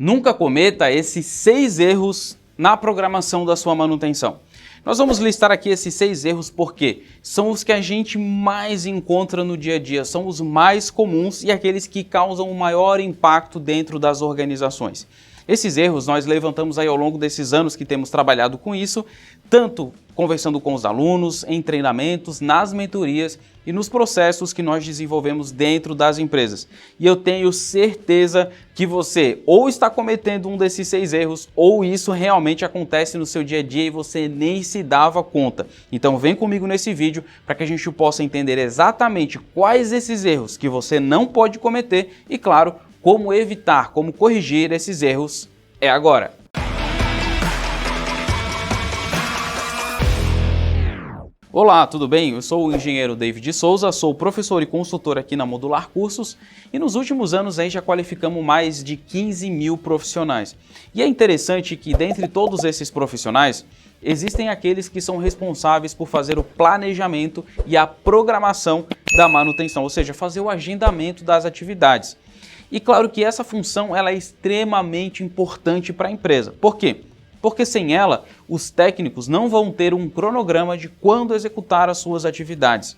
Nunca cometa esses 6 erros na programação da sua manutenção. Nós vamos listar aqui esses 6 erros porque são os que a gente mais encontra no dia a dia, são os mais comuns e aqueles que causam o maior impacto dentro das organizações. Esses erros nós levantamos aí ao longo desses anos que temos trabalhado com isso, tanto conversando com os alunos, em treinamentos, nas mentorias e nos processos que nós desenvolvemos dentro das empresas. E eu tenho certeza que você ou está cometendo um desses 6 erros ou isso realmente acontece no seu dia a dia e você nem se dava conta. Então vem comigo nesse vídeo para que a gente possa entender exatamente quais esses erros que você não pode cometer e, claro, como evitar, como corrigir esses erros é agora. Olá, tudo bem? Eu sou o engenheiro David Souza, sou professor e consultor aqui na Modular Cursos e nos últimos anos aí já qualificamos mais de 15 mil profissionais. E é interessante que dentre todos esses profissionais, existem aqueles que são responsáveis por fazer o planejamento e a programação da manutenção, ou seja, fazer o agendamento das atividades. E claro que essa função ela é extremamente importante para a empresa. Por quê? Porque sem ela, os técnicos não vão ter um cronograma de quando executar as suas atividades.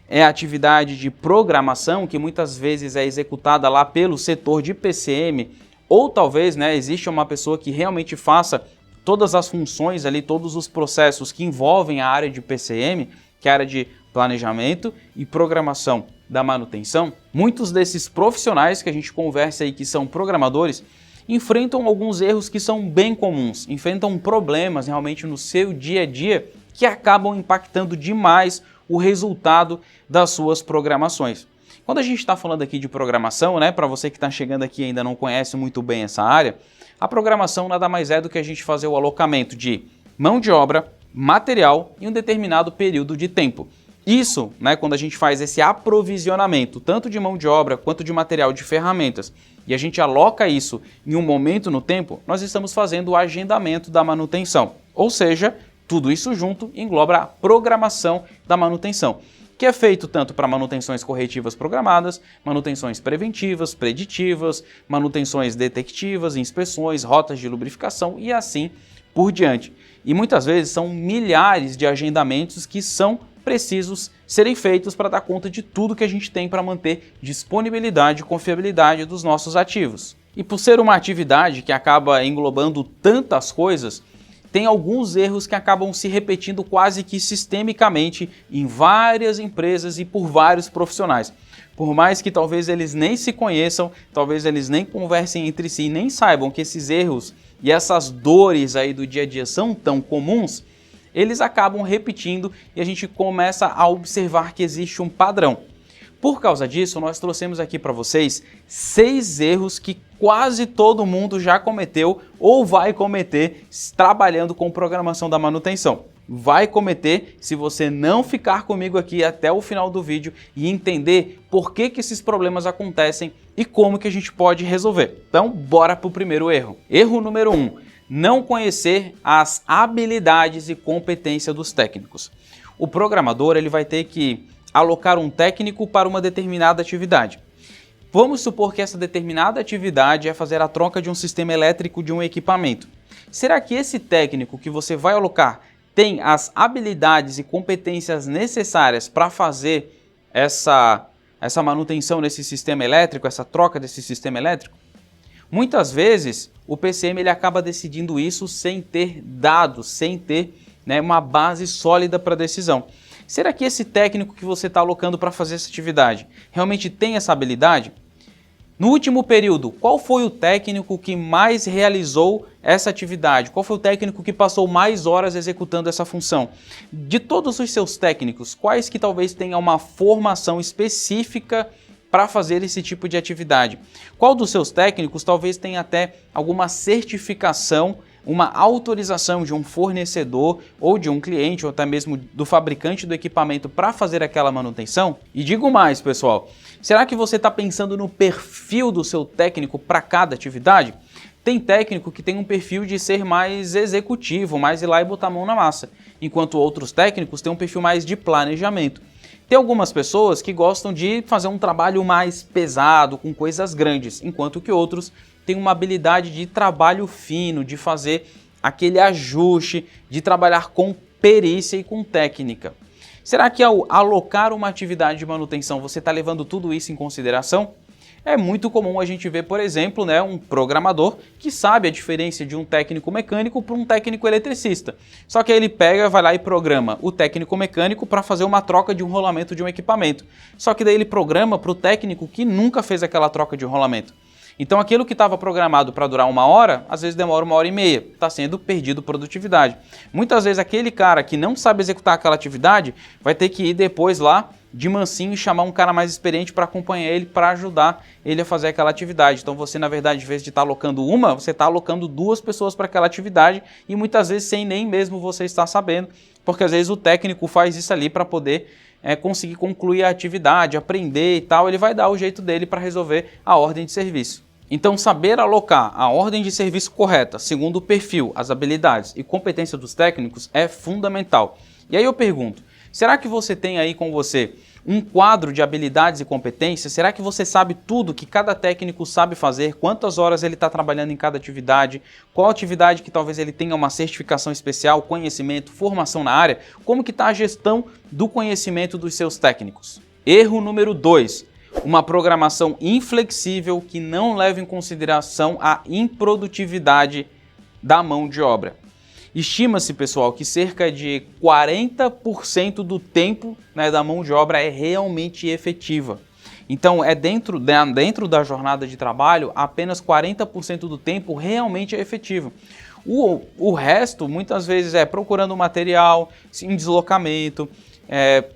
É a atividade de programação que muitas vezes é executada lá pelo setor de PCM, ou talvez existe uma pessoa que realmente faça todas as funções ali, todos os processos que envolvem a área de PCM, que é a área de planejamento e programação da manutenção. Muitos desses profissionais que a gente conversa aí que são programadores enfrentam alguns erros que são bem comuns, enfrentam problemas realmente no seu dia a dia que acabam impactando demais o resultado das suas programações. Quando a gente está falando aqui de programação, para você que está chegando aqui e ainda não conhece muito bem essa área, a programação nada mais é do que a gente fazer o alocamento de mão de obra, material em um determinado período de tempo. Isso, quando a gente faz esse aprovisionamento, tanto de mão de obra quanto de material de ferramentas, e a gente aloca isso em um momento no tempo, nós estamos fazendo o agendamento da manutenção. Ou seja, tudo isso junto engloba a programação da manutenção, que é feito tanto para manutenções corretivas programadas, manutenções preventivas, preditivas, manutenções detectivas, inspeções, rotas de lubrificação e assim por diante. E muitas vezes são milhares de agendamentos que são precisos serem feitos para dar conta de tudo que a gente tem para manter disponibilidade e confiabilidade dos nossos ativos. E por ser uma atividade que acaba englobando tantas coisas, tem alguns erros que acabam se repetindo quase que sistemicamente em várias empresas e por vários profissionais. Por mais que talvez eles nem se conheçam, talvez eles nem conversem entre si, nem saibam que esses erros e essas dores aí do dia a dia são tão comuns, eles acabam repetindo e a gente começa a observar que existe um padrão. Por causa disso, nós trouxemos aqui para vocês 6 erros que quase todo mundo já cometeu ou vai cometer trabalhando com programação da manutenção. Vai cometer se você não ficar comigo aqui até o final do vídeo e entender por que esses problemas acontecem e como que a gente pode resolver. Então, bora para o primeiro erro. Erro número 1. Não conhecer as habilidades e competência dos técnicos. O programador ele vai ter que alocar um técnico para uma determinada atividade. Vamos supor que essa determinada atividade é fazer a troca de um sistema elétrico de um equipamento. Será que esse técnico que você vai alocar tem as habilidades e competências necessárias para fazer essa manutenção nesse sistema elétrico, essa troca desse sistema elétrico? Muitas vezes o PCM ele acaba decidindo isso sem ter dados, sem ter uma base sólida para a decisão. Será que esse técnico que você está alocando para fazer essa atividade realmente tem essa habilidade? No último período, qual foi o técnico que mais realizou essa atividade? Qual foi o técnico que passou mais horas executando essa função? De todos os seus técnicos, quais que talvez tenham uma formação específica para fazer esse tipo de atividade? Qual dos seus técnicos talvez tenha até alguma certificação, uma autorização de um fornecedor ou de um cliente ou até mesmo do fabricante do equipamento para fazer aquela manutenção? E digo mais, pessoal, será que você está pensando no perfil do seu técnico para cada atividade? Tem técnico que tem um perfil de ser mais executivo, mais ir lá e botar a mão na massa, enquanto outros técnicos têm um perfil mais de planejamento. Tem algumas pessoas que gostam de fazer um trabalho mais pesado, com coisas grandes, enquanto que outros tem uma habilidade de trabalho fino, de fazer aquele ajuste, de trabalhar com perícia e com técnica. Será que ao alocar uma atividade de manutenção você está levando tudo isso em consideração? É muito comum a gente ver, por exemplo, um programador que sabe a diferença de um técnico mecânico para um técnico eletricista. Só que aí ele pega, vai lá e programa o técnico mecânico para fazer uma troca de um rolamento de um equipamento. Só que daí ele programa para o técnico que nunca fez aquela troca de rolamento. Então aquilo que estava programado para durar 1 hora, às vezes demora 1h30, está sendo perdido produtividade. Muitas vezes aquele cara que não sabe executar aquela atividade vai ter que ir depois lá de mansinho e chamar um cara mais experiente para acompanhar ele, para ajudar ele a fazer aquela atividade. Então você, na verdade, em vez de estar alocando uma, você está alocando 2 pessoas para aquela atividade e muitas vezes sem nem mesmo você estar sabendo, porque às vezes o técnico faz isso ali para poder conseguir concluir a atividade, aprender e tal, ele vai dar o jeito dele para resolver a ordem de serviço. Então, saber alocar a ordem de serviço correta, segundo o perfil, as habilidades e competência dos técnicos é fundamental. E aí eu pergunto, será que você tem aí com você um quadro de habilidades e competências? Será que você sabe tudo que cada técnico sabe fazer? Quantas horas ele está trabalhando em cada atividade? Qual atividade que talvez ele tenha uma certificação especial, conhecimento, formação na área? Como que está a gestão do conhecimento dos seus técnicos? Erro número 2. Uma programação inflexível que não leva em consideração a improdutividade da mão de obra. Estima-se, pessoal, que cerca de 40% do tempo da mão de obra é realmente efetiva. Então, dentro da jornada de trabalho, apenas 40% do tempo realmente é efetivo. O resto, muitas vezes, é procurando material, em deslocamento,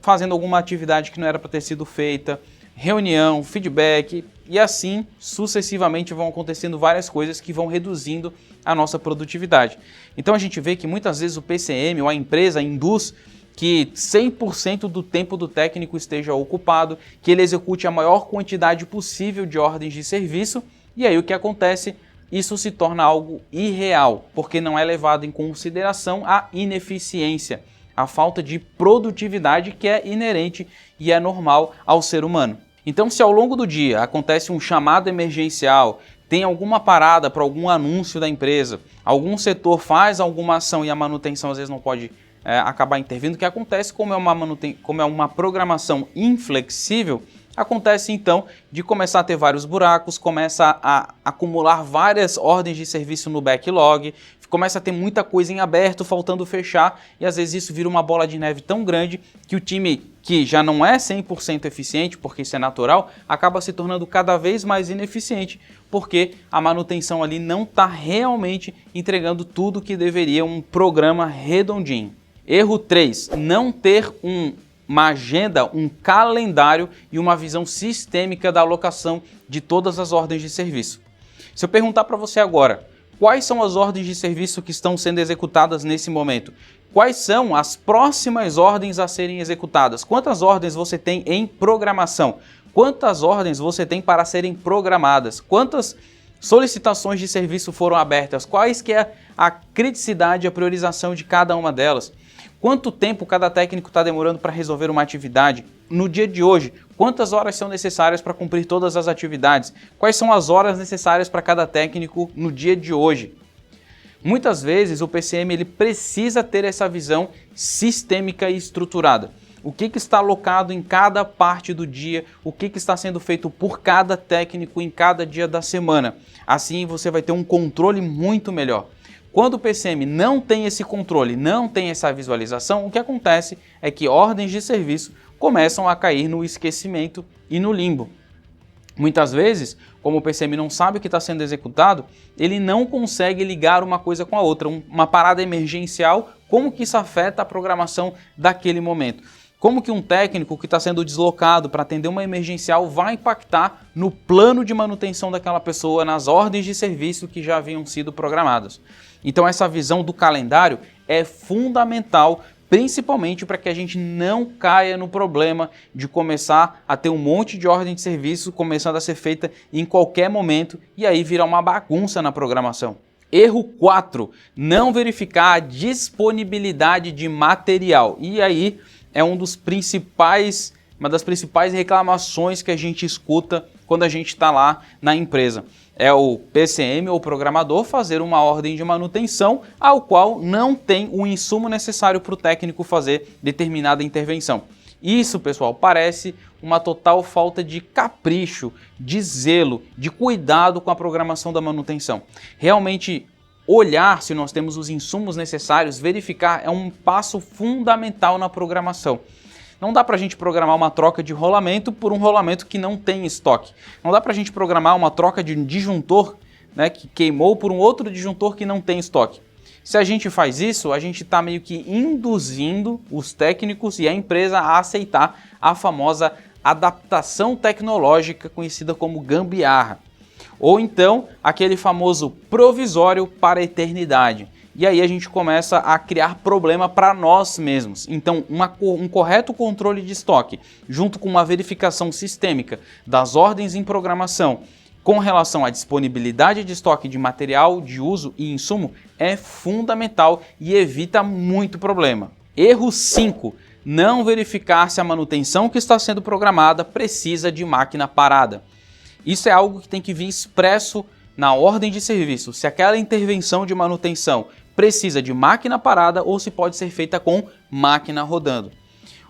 fazendo alguma atividade que não era para ter sido feita, reunião, feedback e assim sucessivamente vão acontecendo várias coisas que vão reduzindo a nossa produtividade. Então a gente vê que muitas vezes o PCM ou a empresa induz que 100% do tempo do técnico esteja ocupado, que ele execute a maior quantidade possível de ordens de serviço e aí o que acontece? Isso se torna algo irreal, porque não é levado em consideração a ineficiência, a falta de produtividade que é inerente e é normal ao ser humano. Então, se ao longo do dia acontece um chamado emergencial, tem alguma parada para algum anúncio da empresa, algum setor faz alguma ação e a manutenção às vezes não pode acabar intervindo, o que acontece como é uma programação inflexível, acontece então de começar a ter vários buracos, começa a acumular várias ordens de serviço no backlog, começa a ter muita coisa em aberto, faltando fechar, e às vezes isso vira uma bola de neve tão grande que o time, que já não é 100% eficiente, porque isso é natural, acaba se tornando cada vez mais ineficiente, porque a manutenção ali não está realmente entregando tudo que deveria um programa redondinho. Erro 3, não ter uma agenda, um calendário e uma visão sistêmica da alocação de todas as ordens de serviço. Se eu perguntar para você agora, quais são as ordens de serviço que estão sendo executadas nesse momento? Quais são as próximas ordens a serem executadas? Quantas ordens você tem em programação? Quantas ordens você tem para serem programadas? Quantas solicitações de serviço foram abertas? Quais que é a criticidade, a priorização de cada uma delas? Quanto tempo cada técnico está demorando para resolver uma atividade? No dia de hoje, quantas horas são necessárias para cumprir todas as atividades? Quais são as horas necessárias para cada técnico no dia de hoje? Muitas vezes o PCM ele precisa ter essa visão sistêmica e estruturada. O que está alocado em cada parte do dia, o que está sendo feito por cada técnico em cada dia da semana. Assim você vai ter um controle muito melhor. Quando o PCM não tem esse controle, não tem essa visualização, o que acontece é que ordens de serviço começam a cair no esquecimento e no limbo. Muitas vezes, como o PCM não sabe o que está sendo executado, ele não consegue ligar uma coisa com a outra. Uma parada emergencial, como que isso afeta a programação daquele momento? Como que um técnico que está sendo deslocado para atender uma emergencial vai impactar no plano de manutenção daquela pessoa, nas ordens de serviço que já haviam sido programadas? Então essa visão do calendário é fundamental, principalmente para que a gente não caia no problema de começar a ter um monte de ordem de serviço começando a ser feita em qualquer momento e aí virar uma bagunça na programação. Erro 4, não verificar a disponibilidade de material. E aí é uma das principais reclamações que a gente escuta quando a gente está lá na empresa. É o PCM ou programador fazer uma ordem de manutenção ao qual não tem o insumo necessário para o técnico fazer determinada intervenção. Isso, pessoal, parece uma total falta de capricho, de zelo, de cuidado com a programação da manutenção. Realmente, olhar se nós temos os insumos necessários, verificar, é um passo fundamental na programação. Não dá para a gente programar uma troca de rolamento por um rolamento que não tem estoque. Não dá para a gente programar uma troca de disjuntor, né, que queimou por um outro disjuntor que não tem estoque. Se a gente faz isso, a gente está meio que induzindo os técnicos e a empresa a aceitar a famosa adaptação tecnológica conhecida como gambiarra. Ou então, aquele famoso provisório para a eternidade. E aí a gente começa a criar problema para nós mesmos. Então, um correto controle de estoque, junto com uma verificação sistêmica das ordens em programação, com relação à disponibilidade de estoque de material de uso e insumo, é fundamental e evita muito problema. Erro 5. Não verificar se a manutenção que está sendo programada precisa de máquina parada. Isso é algo que tem que vir expresso na ordem de serviço, se aquela intervenção de manutenção precisa de máquina parada ou se pode ser feita com máquina rodando.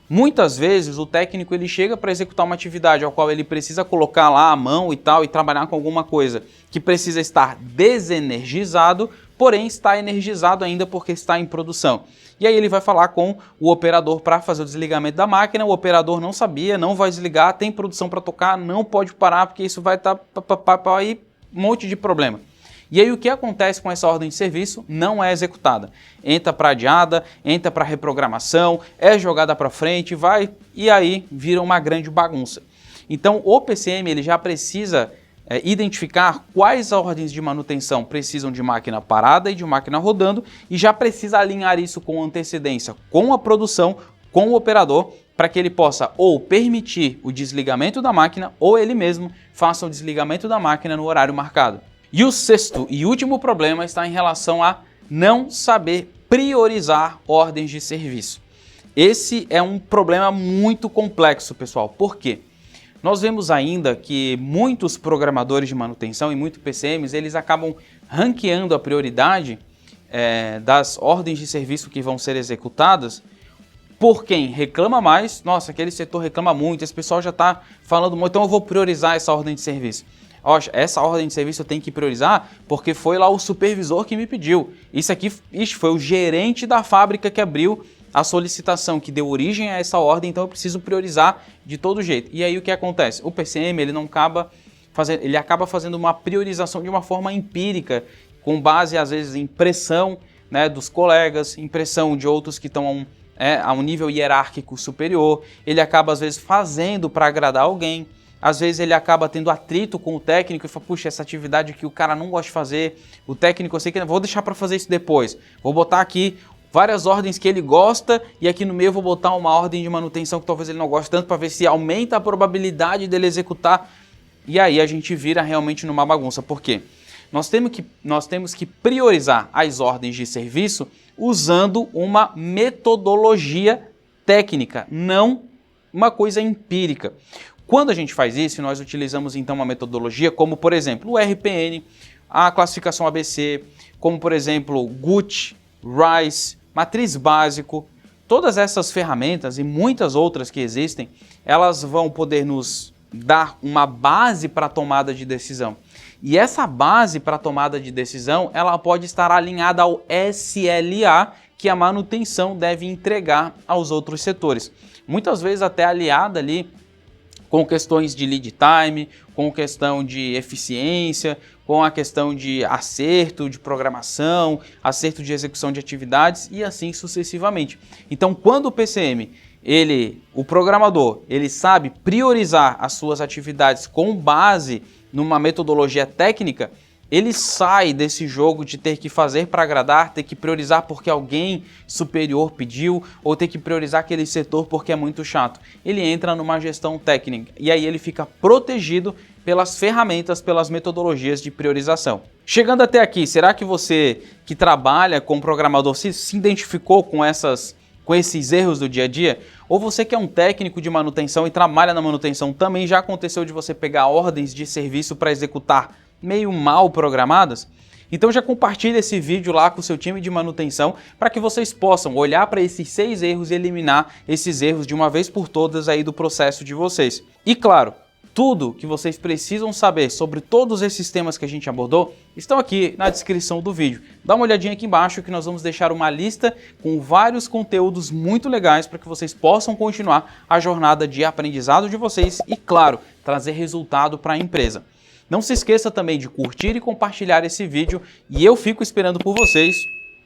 Muitas vezes o técnico ele chega para executar uma atividade ao qual ele precisa colocar lá a mão e tal e trabalhar com alguma coisa que precisa estar desenergizado, porém está energizado ainda porque está em produção. E aí ele vai falar com o operador para fazer o desligamento da máquina, o operador não sabia, não vai desligar, tem produção para tocar, não pode parar porque isso vai estar aí um monte de problema. E aí o que acontece com essa ordem de serviço? Não é executada. Entra para adiada, entra para reprogramação, é jogada para frente, vai e aí vira uma grande bagunça. Então o PCM ele já precisa identificar quais ordens de manutenção precisam de máquina parada e de máquina rodando e já precisa alinhar isso com antecedência com a produção, com o operador, para que ele possa ou permitir o desligamento da máquina ou ele mesmo faça o desligamento da máquina no horário marcado. E o sexto e último problema está em relação a não saber priorizar ordens de serviço. Esse é um problema muito complexo, pessoal. Por quê? Nós vemos ainda que muitos programadores de manutenção e muitos PCMs, eles acabam ranqueando a prioridade das ordens de serviço que vão ser executadas por quem reclama mais. Nossa, aquele setor reclama muito, esse pessoal já está falando muito, então eu vou priorizar essa ordem de serviço. Essa ordem de serviço eu tenho que priorizar porque foi lá o supervisor que me pediu. Isso aqui foi o gerente da fábrica que abriu a solicitação, que deu origem a essa ordem, então eu preciso priorizar de todo jeito. E aí o que acontece? O PCM ele acaba fazendo uma priorização de uma forma empírica, com base às vezes em pressão, né, dos colegas, em pressão de outros que estão a um nível hierárquico superior. Ele acaba às vezes fazendo para agradar alguém. Às vezes ele acaba tendo atrito com o técnico e fala, puxa, essa atividade que o cara não gosta de fazer, o técnico eu sei que vou deixar para fazer isso depois. Vou botar aqui várias ordens que ele gosta e aqui no meio eu vou botar uma ordem de manutenção que talvez ele não goste tanto para ver se aumenta a probabilidade dele executar. E aí a gente vira realmente numa bagunça. Por quê? Nós temos que priorizar as ordens de serviço usando uma metodologia técnica, não uma coisa empírica. Quando a gente faz isso, nós utilizamos então uma metodologia como, por exemplo, o RPN, a classificação ABC, como, por exemplo, GUT, RICE, matriz básico. Todas essas ferramentas e muitas outras que existem, elas vão poder nos dar uma base para a tomada de decisão. E essa base para a tomada de decisão, ela pode estar alinhada ao SLA que a manutenção deve entregar aos outros setores. Muitas vezes até aliada ali com questões de lead time, com questão de eficiência, com a questão de acerto de programação, acerto de execução de atividades e assim sucessivamente. Então, quando o PCM, o programador, ele sabe priorizar as suas atividades com base numa metodologia técnica, ele sai desse jogo de ter que fazer para agradar, ter que priorizar porque alguém superior pediu, ou ter que priorizar aquele setor porque é muito chato. Ele entra numa gestão técnica e aí ele fica protegido pelas ferramentas, pelas metodologias de priorização. Chegando até aqui, será que você que trabalha com programador se identificou com esses erros do dia a dia? Ou você que é um técnico de manutenção e trabalha na manutenção, também já aconteceu de você pegar ordens de serviço para executar meio mal programadas? Então já compartilhe esse vídeo lá com o seu time de manutenção para que vocês possam olhar para esses 6 erros e eliminar esses erros de uma vez por todas aí do processo de vocês. E claro, tudo que vocês precisam saber sobre todos esses temas que a gente abordou estão aqui na descrição do vídeo. Dá uma olhadinha aqui embaixo que nós vamos deixar uma lista com vários conteúdos muito legais para que vocês possam continuar a jornada de aprendizado de vocês e, claro, trazer resultado para a empresa. Não se esqueça também de curtir e compartilhar esse vídeo e eu fico esperando por vocês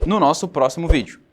no nosso próximo vídeo.